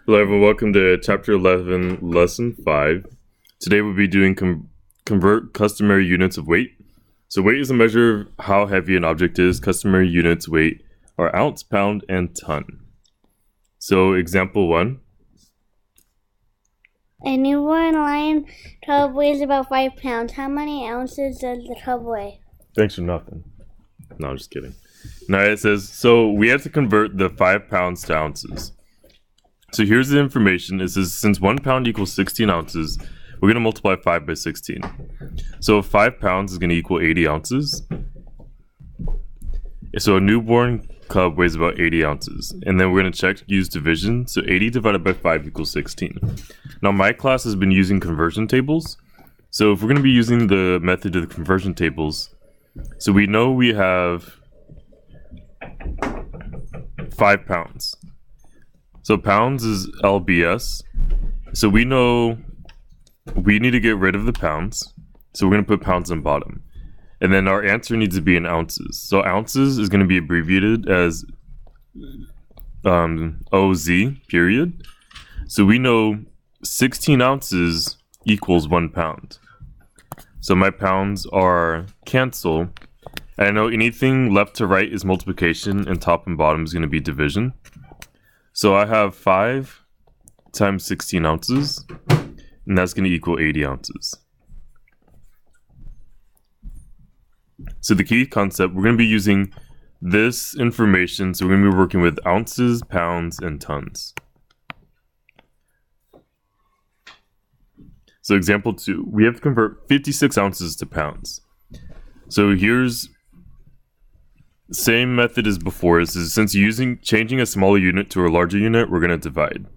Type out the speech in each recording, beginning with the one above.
Hello, everyone. Welcome to Chapter 11, Lesson 5. Today we'll be doing convert customary units of weight. So weight is a measure of how heavy an object is. Customary units weight are ounce, pound, and ton. So example 1. A newborn lion cub weighs about 5 pounds. How many ounces does the cub weigh? Thanks for nothing. No, I'm just kidding. Now it says, so we have to convert the 5 pounds to ounces. So here's the information. It says since 1 pound equals 16 ounces, we're going to multiply 5 by 16. So 5 pounds is going to equal 80 ounces. So a newborn cub weighs about 80 ounces. And then we're going to use division. So 80 divided by 5 equals 16. Now my class has been using conversion tables. So if we're going to be using the method of the conversion tables, so we know we have 5 pounds. So pounds is LBS. So we know we need to get rid of the pounds. So we're going to put pounds in bottom. And then our answer needs to be in ounces. So ounces is going to be abbreviated as OZ, period. So we know 16 ounces equals 1 pound. So my pounds are cancel. And I know anything left to right is multiplication and top and bottom is going to be division. So I have 5 times 16 ounces, and that's going to equal 80 ounces. So the key concept, we're going to be using this information, so we're going to be working with ounces, pounds, and tons. So example 2, we have to convert 56 ounces to pounds. So here's same method as before. Since changing a smaller unit to a larger unit, we're going to divide.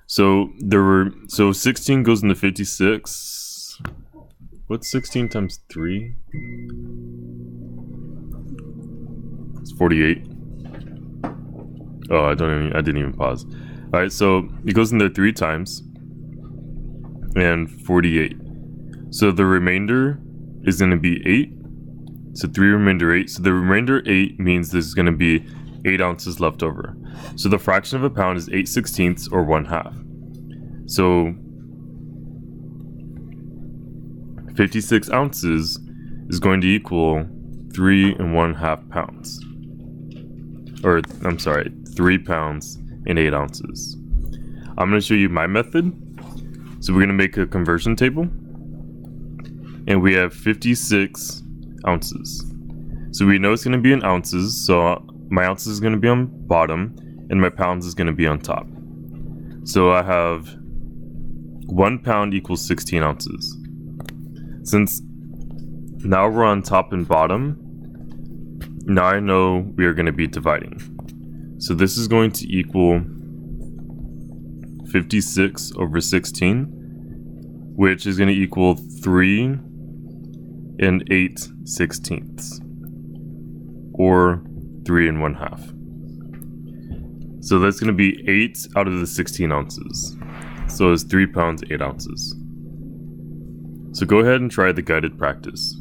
So 16 goes into 56. What's 16 times 3? It's 48. Oh, I didn't even pause. All right, so it goes in there 3 times and 48. So the remainder is going to be 8. So 3 remainder 8. So the remainder 8 means there's going to be 8 ounces left over. So the fraction of a pound is 8/16 or 1/2. So 56 ounces is going to equal 3 1/2 pounds. Or, I'm sorry, 3 pounds and 8 ounces. I'm going to show you my method. So we're going to make a conversion table. And we have 56 ounces. So we know it's going to be in ounces, so my ounces is going to be on bottom and my pounds is going to be on top. So I have 1 pound equals 16 ounces. Since now we're on top and bottom, now I know we are going to be dividing. So this is going to equal 56 over 16, which is going to equal 3 8/16, or 3 1/2. So that's going to be 8 out of the 16 ounces. So it's 3 pounds 8 ounces. So go ahead and try the guided practice.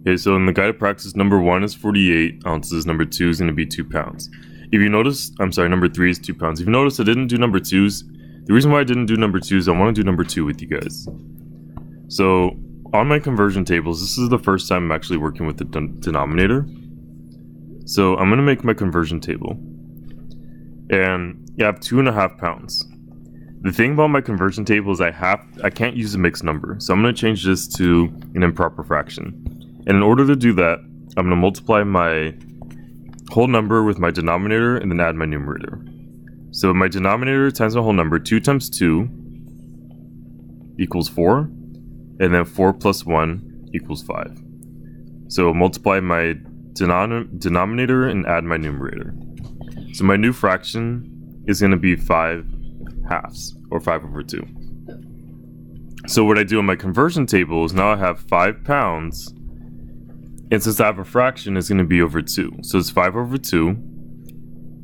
Okay, so in the guided practice, number 1 is 48 ounces, number 2 is going to be 2 pounds. If you notice, number 3 is 2 pounds. If you notice, I didn't do number 2s. The reason why I didn't do number 2 is I want to do number 2 with you guys. So on my conversion tables, this is the first time I'm actually working with the denominator. So I'm going to make my conversion table. And I have 2.5 pounds. The thing about my conversion table is I can't use a mixed number. So I'm going to change this to an improper fraction. And in order to do that, I'm going to multiply my whole number with my denominator and then add my numerator. So my denominator times my whole number, 2 times 2 equals 4. And then 4 plus 1 equals 5. So multiply my denominator and add my numerator. So my new fraction is going to be 5/2, or 5 over 2. So what I do on my conversion table is now I have 5 pounds. And since I have a fraction, it's going to be over 2. So it's 5 over 2.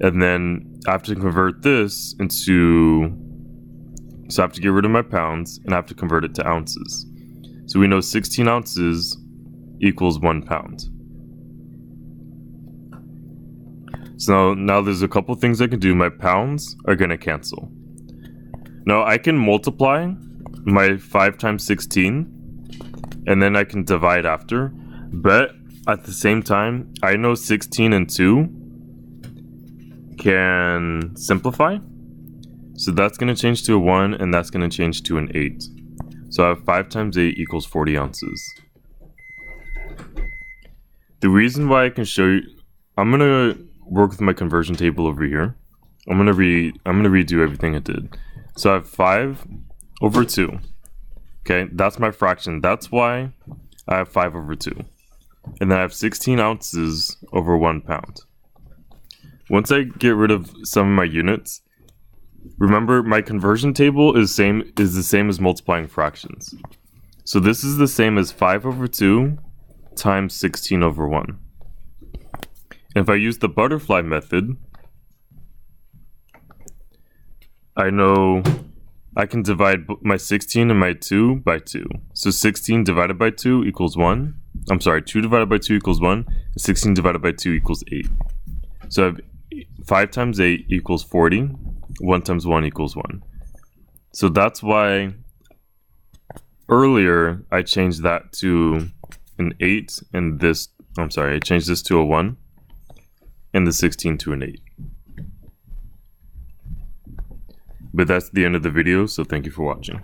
And then I have to convert this into... So I have to get rid of my pounds, and I have to convert it to ounces. So we know 16 ounces equals 1 pound. So now there's a couple things I can do. My pounds are going to cancel. Now I can multiply my 5 times 16 and then I can divide after. But at the same time, I know 16 and 2 can simplify. So that's going to change to a 1 and that's going to change to an 8. So I have 5 times 8 equals 40 ounces. The reason why I can show you, I'm going to work with my conversion table over here. I'm going to redo everything I did. So I have 5 over 2. Okay, that's my fraction. That's why I have 5 over 2. And then I have 16 ounces over 1 pound. Once I get rid of some of my units, remember my conversion table is the same as multiplying fractions. So this is the same as 5 over 2 times 16 over 1. If I use the butterfly method, I know I can divide my 16 and my 2 by 2. So 16 divided by 2 equals 1. I'm sorry, 2 divided by 2 equals 1. And 16 divided by 2 equals 8. So I have 5 times 8 equals 40. 1 times 1 equals 1. So that's why earlier I changed that to an 8 and this, I'm sorry, I changed this to a 1 and the 16 to an 8. But that's the end of the video, so thank you for watching.